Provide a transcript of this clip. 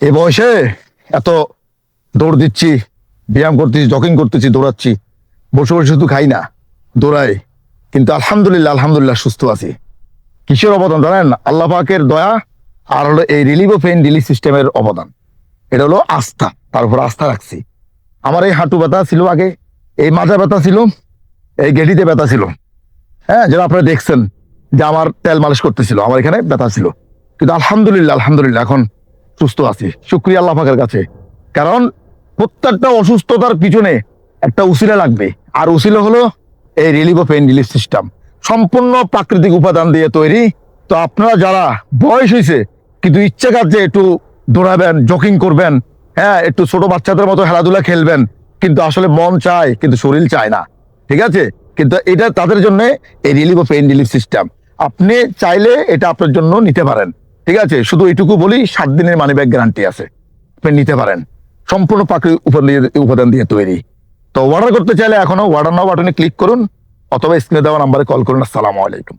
এ বয়সে এত দৌড় দিচ্ছি, ব্যায়াম করতেছি, জগিং করতেছি, দৌড়াচ্ছি, বসে বসে শুধু খাই না, দৌড়াই, কিন্তু আলহামদুলিল্লাহ আলহামদুলিল্লাহ সুস্থ আছি। কিসের অবদান জানেন? আল্লাহ পাকের দয়া, আর হলো এই রিলিভ ও পেইন রিলিফ সিস্টেমের অবদান। এটা হলো আস্থা, তার উপর আস্থা রাখছি। আমার এই হাঁটু ব্যথা ছিল আগে, এই মাজা ব্যথা ছিল, এই গেটিতে ব্যথা ছিল, হ্যাঁ, যেটা আপনারা দেখছেন যে আমার তেল মালিশ করতেছিল, আমার এখানে ব্যথা ছিল, কিন্তু আলহামদুলিল্লাহ আলহামদুলিল্লাহ এখন সুস্থ আছি, শুকরিয়া আল্লাহ পাকের কাছে। কারণ প্রত্যেকটা অসুস্থতার পিছনে একটা উসিলা লাগবে, আর উসিলা হলো এই রিলিভ ও পেইন রিলিফ সিস্টেম, সম্পূর্ণ প্রাকৃতিক উপাদান দিয়ে তৈরি। তো আপনারা যারা বয়স হয়েছে কিন্তু ইচ্ছে কাজে একটু দৌড়াবেন, জগিং করবেন, হ্যাঁ, একটু ছোট বাচ্চাদের মতো খেলাধুলা খেলবেন, কিন্তু আসলে মন চায় কিন্তু শরীর চায় না, ঠিক আছে? কিন্তু এটা তাদের জন্য এই রিলিভ ও পেইন রিলিফ সিস্টেম আপনি চাইলে এটা আপনার জন্য নিতে পারেন, ঠিক আছে? শুধু এইটুকু বলি, 7 দিনের মানি ব্যাগ গ্যারান্টি আছে, আপনি নিতে পারেন, সম্পূর্ণ প্রাকৃতিক উপাদান দিয়ে তৈরি। তো অর্ডার করতে চাইলে এখনো অর্ডার নাও বাটনে ক্লিক করুন, অথবা স্ক্রিনে দেওয়া নাম্বারে কল করুন। আসসালামু আলাইকুম।